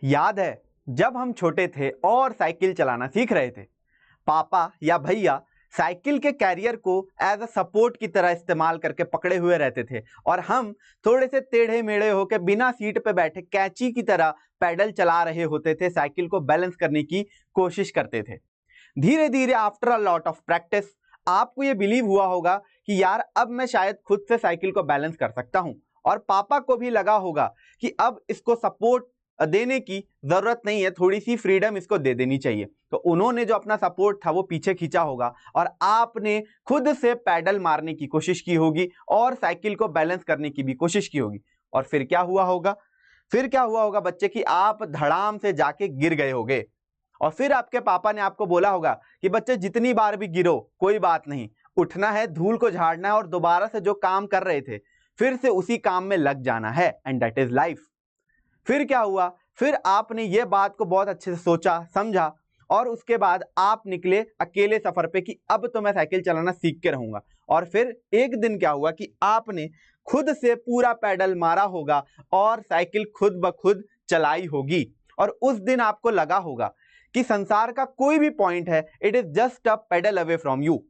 याद है जब हम छोटे थे और साइकिल चलाना सीख रहे थे, पापा या भैया साइकिल के कैरियर को एज अ सपोर्ट की तरह इस्तेमाल करके पकड़े हुए रहते थे और हम थोड़े से टेढ़े मेढ़े होकर बिना सीट पे बैठे कैंची की तरह पैडल चला रहे होते थे, साइकिल को बैलेंस करने की कोशिश करते थे। धीरे धीरे after a lot of practice आपको ये बिलीव हुआ होगा कि यार अब मैं शायद खुद से साइकिल को बैलेंस कर सकता हूं, और पापा को भी लगा होगा कि अब इसको सपोर्ट देने की जरूरत नहीं है, थोड़ी सी फ्रीडम इसको दे देनी चाहिए। तो उन्होंने जो अपना सपोर्ट था वो पीछे खींचा होगा और आपने खुद से पैडल मारने की कोशिश की होगी और साइकिल को बैलेंस करने की भी कोशिश की होगी। और फिर क्या हुआ होगा? फिर क्या हुआ होगा बच्चे कि आप धड़ाम से जाके गिर गए होगे और फिर आपके पापा ने आपको बोला होगा कि बच्चे जितनी बार भी गिरो कोई बात नहीं, उठना है, धूल को झाड़ना है और दोबारा से जो काम कर रहे थे फिर से उसी काम में लग जाना है, एंड दैट इज लाइफ। फिर क्या हुआ? फिर आपने ये बात को बहुत अच्छे से सोचा समझा और उसके बाद आप निकले अकेले सफर पे कि अब तो मैं साइकिल चलाना सीख के रहूंगा। और फिर एक दिन क्या हुआ कि आपने खुद से पूरा पैडल मारा होगा और साइकिल खुद ब खुद चलाई होगी और उस दिन आपको लगा होगा कि संसार का कोई भी पॉइंट है, it is just a pedal away from you.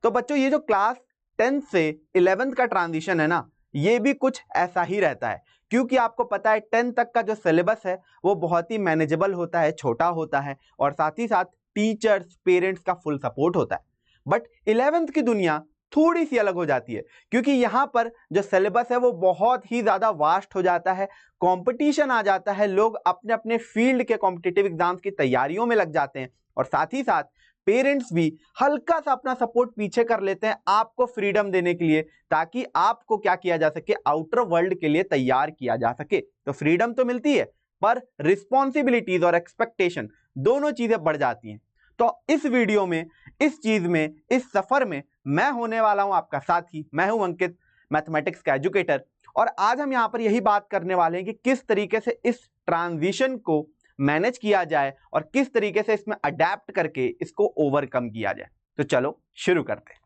तो बच्चों ये जो क्लास 10th से 11th का ट्रांजिशन है ना, ये भी कुछ ऐसा ही रहता है, क्योंकि आपको पता है 10th तक का जो सिलेबस है वो बहुत ही मैनेजेबल होता है, छोटा होता है और साथ ही साथ टीचर्स पेरेंट्स का फुल सपोर्ट होता है। बट 11th की दुनिया थोड़ी सी अलग हो जाती है, क्योंकि यहाँ पर जो सिलेबस है वो बहुत ही ज्यादा वास्ट हो जाता है, कंपटीशन आ जाता है, लोग अपने अपने फील्ड के कॉम्पिटिटिव एग्जाम्स की तैयारियों में लग जाते हैं और साथ ही साथ पेरेंट्स भी हल्का सा अपना सपोर्ट पीछे कर लेते हैं आपको फ्रीडम देने के लिए, ताकि आपको क्या किया जा सके, आउटर वर्ल्ड के लिए तैयार किया जा सके। तो फ्रीडम तो मिलती है पर रिस्पॉन्सिबिलिटीज और एक्सपेक्टेशन दोनों चीजें बढ़ जाती हैं। तो इस वीडियो में, इस चीज में, इस सफर में मैं होने वाला हूं आपका साथी। मैं हूं अंकित, मैथमेटिक्स का एजुकेटर, और आज हम यहां पर यही बात करने वाले हैं कि किस तरीके से इस ट्रांजिशन को मैनेज किया जाए और किस तरीके से इसमें अडेप्ट करके इसको ओवरकम किया जाए। तो चलो शुरू करते हैं।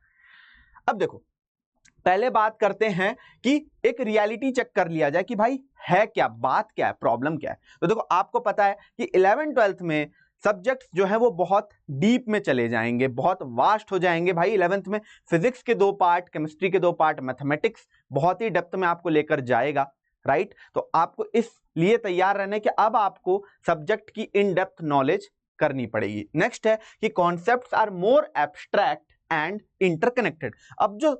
अब देखो, पहले बात करते हैं कि एक रियलिटी चेक कर लिया जाए कि भाई है क्या, बात क्या है, प्रॉब्लम क्या है। तो देखो, आपको पता है कि 11th-12th में सब्जेक्ट्स जो है वो बहुत डीप में चले जाएंगे, बहुत वास्ट हो जाएंगे। भाई 11th में फिजिक्स के 2 पार्ट, केमिस्ट्री के 2 पार्ट, मैथमेटिक्स बहुत ही डेप्थ में आपको लेकर जाएगा, राइट। तो आपको इस लिए तैयार रहने कि अब आपको सब्जेक्ट की इन डेप्थ नॉलेज करनी पड़ेगी। नेक्स्ट है कि concepts are more abstract and interconnected. अब जो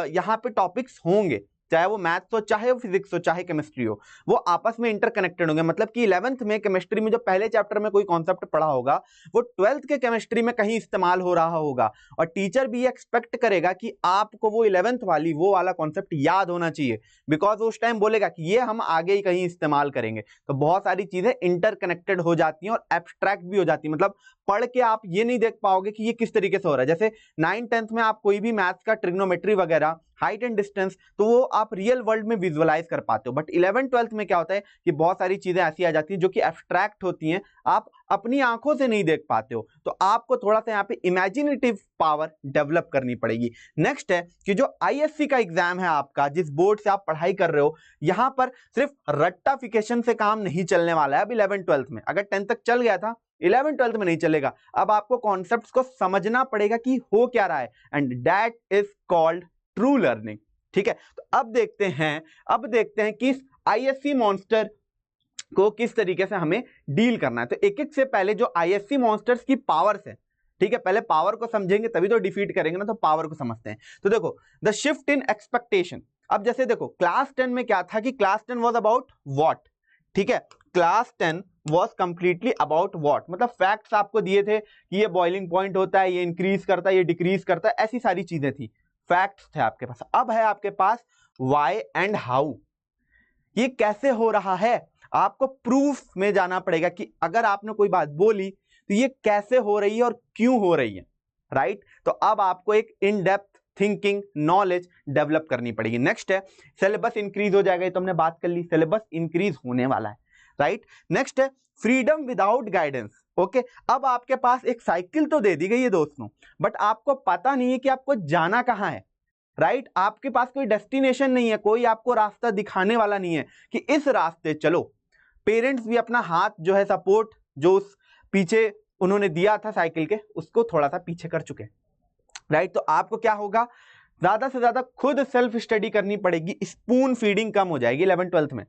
यहाँ पे टॉपिक्स होंगे, चाहे वो मैथ्स हो, चाहे वो फिजिक्स हो, चाहे केमिस्ट्री हो, वो आपस में इंटरकनेक्टेड होंगे। मतलब कि 11th में केमिस्ट्री में जो पहले चैप्टर में कोई कॉन्सेप्ट पढ़ा होगा वो 12th के केमिस्ट्री में कहीं इस्तेमाल हो रहा होगा, और टीचर भी एक्सपेक्ट करेगा कि आपको वो 11th वाली वो वाला कॉन्सेप्ट याद होना चाहिए, बिकॉज उस टाइम बोलेगा कि ये हम आगे ही कहीं इस्तेमाल करेंगे। तो बहुत सारी चीजें इंटरकनेक्टेड हो जाती हैं और एब्स्ट्रैक्ट भी हो जाती है। मतलब पढ़ के आप ये नहीं देख पाओगे कि ये किस तरीके से हो रहा है। जैसे 9th-10th में आप कोई भी मैथ्स का ट्रिग्नोमेट्री वगैरह, हाइट एंड डिस्टेंस, तो वो आप रियल वर्ल्ड में विजुअलाइज कर पाते हो। बट 11th-12th में क्या होता है कि बहुत सारी चीजें ऐसी आ जाती हैं जो कि एब्स्ट्रैक्ट होती हैं, आप अपनी आंखों से नहीं देख पाते हो, तो आपको थोड़ा सा यहाँ पे इमेजिनेटिव पावर डेवलप करनी पड़ेगी। नेक्स्ट है कि जो आईएससी का एग्जाम है आपका, जिस बोर्ड से आप पढ़ाई कर रहे हो, यहां पर सिर्फ रट्टाफिकेशन से काम नहीं चलने वाला है। अब 11th-12th में, अगर 10th तक चल गया था, 11th-12th में नहीं चलेगा। अब आपको कॉन्सेप्ट्स को समझना पड़ेगा कि हो क्या रहा है, and that is called true learning. ठीक है, तो अब देखते हैं कि इस आईएससी मॉन्स्टर को किस तरीके से हमें डील करना है। तो एक एक से पहले जो आईएससी मॉन्स्टर्स की पावर्स है, ठीक है, पहले पावर को समझेंगे तभी तो डिफीट करेंगे ना, तो पावर को समझते हैं। तो देखो, द शिफ्ट इन एक्सपेक्टेशन। अब जैसे देखो, क्लास 10 में क्या था कि क्लास 10 वाज अबाउट व्हाट, ठीक है, class 10 was completely about what, मतलब फैक्ट्स आपको दिए थे कि ये बॉइलिंग पॉइंट होता है, ये इंक्रीज करता है, ये डिक्रीज करता है, ऐसी सारी चीजें थी, फैक्ट्स थे आपके पास। अब है आपके पास व्हाई एंड हाउ, ये कैसे हो रहा है। आपको प्रूफ में जाना पड़ेगा कि अगर आपने कोई बात बोली तो ये कैसे हो रही है और क्यों हो रही है, राइट। तो अब आपको एक in depth thinking knowledge develop करनी पड़ेगी। नेक्स्ट है सिलेबस इंक्रीज हो जाएगा, ये तो हमने बात कर ली, सिलेबस इंक्रीज होने वाला है, राइट। नेक्स्ट है फ्रीडम विदाउट गाइडेंस। ओके, अब आपके पास एक साइकिल तो दे दी गई है दोस्तों, बट आपको पता नहीं है कि आपको जाना कहां है, राइट। आपके पास कोई डेस्टिनेशन नहीं है, कोई आपको रास्ता दिखाने वाला नहीं है कि इस रास्ते चलो। पेरेंट्स भी अपना हाथ जो है सपोर्ट जो उस पीछे उन्होंने दिया था साइकिल के उसको थोड़ा सा पीछे कर चुके हैं, राइट। तो आपको क्या होगा, ज्यादा से ज्यादा खुद सेल्फ स्टडी करनी पड़ेगी, स्पून फीडिंग कम हो जाएगी 11th-12th में,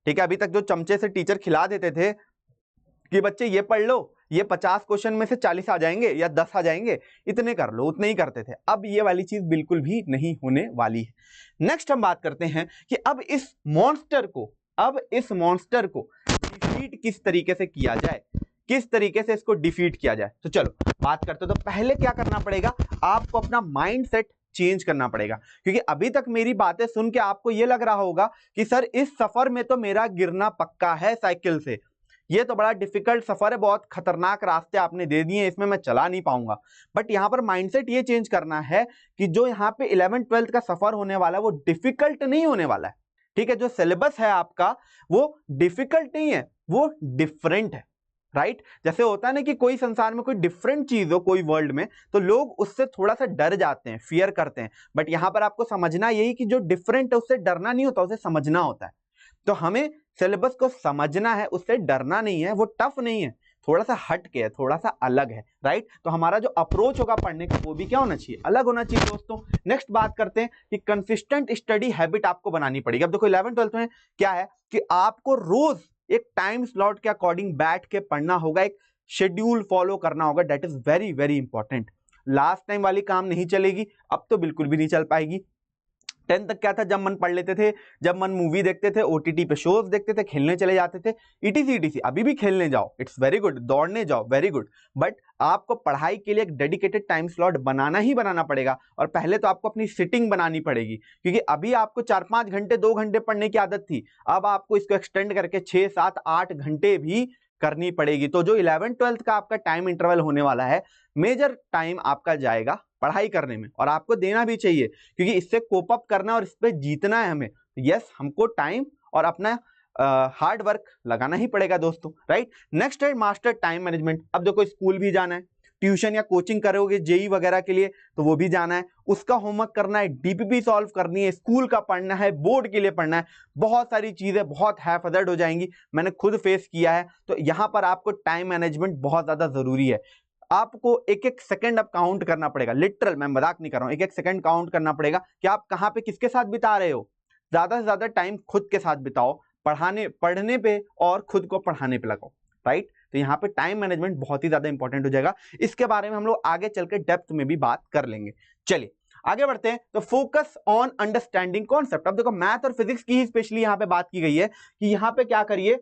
ठीक है। अभी तक जो चमचे से टीचर खिला देते थे कि बच्चे ये पढ़ लो, ये 50 क्वेश्चन में से 40 आ जाएंगे या 10 आ जाएंगे, इतने कर लो, उतने ही करते थे। अब ये वाली चीज बिल्कुल भी नहीं होने वाली है। नेक्स्ट हम बात करते हैं कि अब इस मॉन्स्टर को डिफीट किस तरीके से किया जाए, किस तरीके से इसको डिफीट किया जाए। तो चलो बात करते हैं। तो पहले क्या करना पड़ेगा, आपको अपना माइंडसेट चेंज करना पड़ेगा, क्योंकि अभी तक मेरी बातें सुन के आपको यह लग रहा होगा कि सर इस सफर में तो मेरा गिरना पक्का है साइकिल से, ये तो बड़ा डिफिकल्ट सफर है, बहुत खतरनाक रास्ते आपने दे दिए, इसमें मैं चला नहीं पाऊंगा। बट यहां पर माइंडसेट ये चेंज करना है कि जो यहां पे 11th-12th का सफर होने वाला है वो डिफिकल्ट नहीं होने वाला है, ठीक है। जो सिलेबस है आपका वो डिफिकल्ट नहीं है, वो डिफरेंट है, राइट। जैसे होता है ना कि कोई संसार में कोई डिफरेंट चीज हो कोई वर्ल्ड में, तो लोग उससे थोड़ा सा डर जाते हैं, फियर करते हैं। बट यहां पर आपको समझना यही कि जो डिफरेंट है उससे डरना नहीं होता, उसे समझना होता है। तो हमें सिलेबस को समझना है, उससे डरना नहीं है, वो टफ नहीं है, थोड़ा सा हट के है, थोड़ा सा अलग है, राइट। तो हमारा जो अप्रोच होगा पढ़ने का वो भी क्या होना चाहिए, अलग होना चाहिए दोस्तों। नेक्स्ट बात करते हैं कि कंसिस्टेंट स्टडी हैबिट आपको बनानी पड़ेगी। अब देखो 11th-12th में क्या है कि आपको रोज एक टाइम स्लॉट के अकॉर्डिंग बैठ के पढ़ना होगा, एक शेड्यूल फॉलो करना होगा, that is very very important. Last time वाली काम नहीं चलेगी, अब तो बिल्कुल भी नहीं चल पाएगी। 10th तक क्या था, जब मन पढ़ लेते थे, जब मन मूवी देखते थे, ओटीटी पे शोज देखते थे, खेलने चले जाते थे, ईटीसी। अभी भी खेलने जाओ, इट्स वेरी गुड, दौड़ने जाओ, वेरी गुड। बट आपको पढ़ाई के लिए एक डेडिकेटेड टाइम स्लॉट बनाना ही बनाना पड़ेगा। और पहले तो आपको अपनी सिटिंग बनानी पड़ेगी, क्योंकि अभी आपको 4-5 घंटे 2 घंटे पढ़ने की आदत थी, अब आपको इसको एक्सटेंड करके 6-7-8 घंटे भी करनी पड़ेगी। तो जो 11th-12th का आपका टाइम इंटरवल होने वाला है, मेजर टाइम आपका जाएगा पढ़ाई करने में, और आपको देना भी चाहिए, क्योंकि इससे कोप अप करना और इस पे जीतना है हमें। यस, हमको टाइम और अपना हार्ड वर्क लगाना ही पड़ेगा दोस्तों, राइट। नेक्स्ट है मास्टर टाइम मैनेजमेंट। अब देखो स्कूल भी जाना है, ट्यूशन या कोचिंग करोगे जेई वगैरह के लिए तो वो भी जाना है, उसका होमवर्क करना है, डीपीपी सॉल्व करनी है, स्कूल का पढ़ना है, बोर्ड के लिए पढ़ना है, बहुत सारी चीजें बहुत हैफजर्ड हो जाएंगी, मैंने खुद फेस किया है। तो यहां पर आपको टाइम मैनेजमेंट बहुत ज्यादा जरूरी है। आपको एक एक सेकंड अब काउंट करना पड़ेगा, लिटरल, मैं मजाक नहीं कर रहा हूं, एक एक सेकंड काउंट करना पड़ेगा कि आप कहां पे किसके साथ बिता रहे हो। ज्यादा से ज्यादा टाइम खुद के साथ बिताओ, पढ़ने पे और खुद को पढ़ाने पे लगाओ, राइट। तो यहाँ पे टाइम मैनेजमेंट बहुत ही ज्यादा इंपॉर्टेंट हो जाएगा। इसके बारे में हम लोग आगे चल के डेप्थ में भी बात कर लेंगे। चलिए आगे बढ़ते हैं। तो फोकस ऑन अंडरस्टैंडिंग कॉन्सेप्ट। अब देखो मैथ और फिजिक्स की ही स्पेशली यहाँ पे बात की गई है कि यहाँ पे क्या करिए,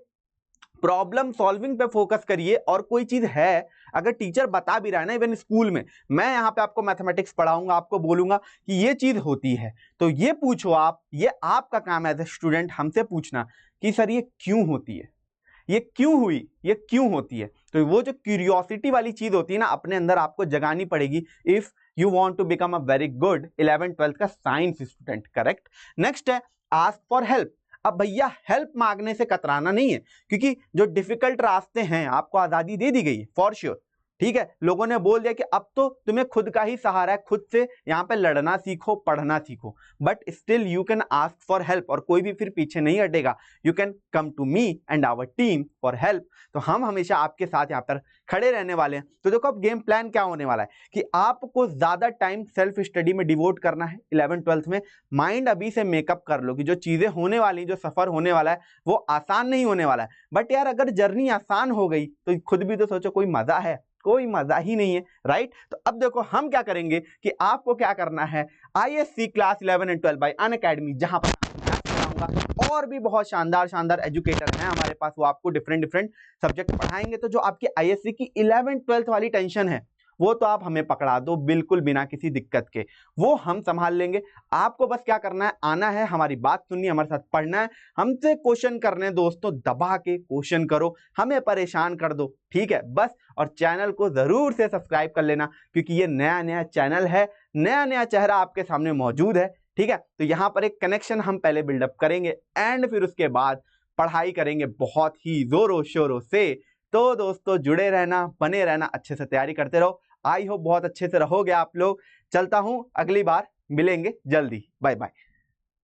प्रॉब्लम सॉल्विंग पे फोकस करिए। और कोई चीज है अगर टीचर बता भी रहा है ना, इवन स्कूल में मैं यहाँ पे आपको मैथमेटिक्स पढ़ाऊंगा, आपको बोलूंगा कि ये चीज होती है, तो ये पूछो आप, ये आपका काम है एज ए स्टूडेंट हमसे पूछना कि सर ये क्यों होती है, ये क्यों हुई, ये क्यों होती है। तो वो जो क्यूरियोसिटी वाली चीज होती है ना, अपने अंदर आपको जगानी पड़ेगी if you want to become a very good 11th-12th का साइंस स्टूडेंट, करेक्ट। नेक्स्ट है आस्क फॉर हेल्प। अब भैया हेल्प मांगने से कतराना नहीं है, क्योंकि जो डिफिकल्ट रास्ते हैं आपको आजादी दे दी गई है फॉर श्योर, ठीक है। लोगों ने बोल दिया कि अब तो तुम्हें खुद का ही सहारा है, खुद से यहाँ पे लड़ना सीखो, पढ़ना सीखो, but still you can ask for help, और कोई भी फिर पीछे नहीं हटेगा। You can come to me and our team for help. तो हम हमेशा आपके साथ यहाँ पर खड़े रहने वाले हैं। तो देखो अब गेम प्लान क्या होने वाला है कि आपको ज्यादा टाइम सेल्फ स्टडी में डिवोट करना है 11th-12th में। माइंड अभी से मेकअप कर लो कि जो चीजें होने वाली, जो सफर होने वाला है वो आसान नहीं होने वाला है। बट यार अगर जर्नी आसान हो गई तो खुद भी तो सोचो, कोई मजा है, कोई मजा ही नहीं है, राइट। तो अब देखो हम क्या करेंगे कि आपको क्या करना है, ISC class 11 and 12 bye Unacademy, जहां पर और भी बहुत शानदार शानदार एजुकेटर हैं हमारे पास, वो आपको डिफरेंट डिफरेंट सब्जेक्ट पढ़ाएंगे। तो जो आपकी ISC की 11th-12th वाली टेंशन है वो तो आप हमें पकड़ा दो बिल्कुल बिना किसी दिक्कत के, वो हम संभाल लेंगे। आपको बस क्या करना है, आना है, हमारी बात सुननी है, हमारे साथ पढ़ना है, हमसे क्वेश्चन करने दोस्तों, दबा के क्वेश्चन करो, हमें परेशान कर दो, ठीक है बस। और चैनल को जरूर से सब्सक्राइब कर लेना, क्योंकि ये नया नया चैनल है, नया नया चेहरा आपके सामने मौजूद है, ठीक है। तो यहाँ पर एक कनेक्शन हम पहले बिल्डअप करेंगे एंड फिर उसके बाद पढ़ाई करेंगे बहुत ही जोरों शोरों से। तो दोस्तों जुड़े रहना, बने रहना, अच्छे से तैयारी करते रहो। आई होप बहुत अच्छे से रहोगे आप लोग। चलता हूं, अगली बार मिलेंगे जल्दी, बाय बाय।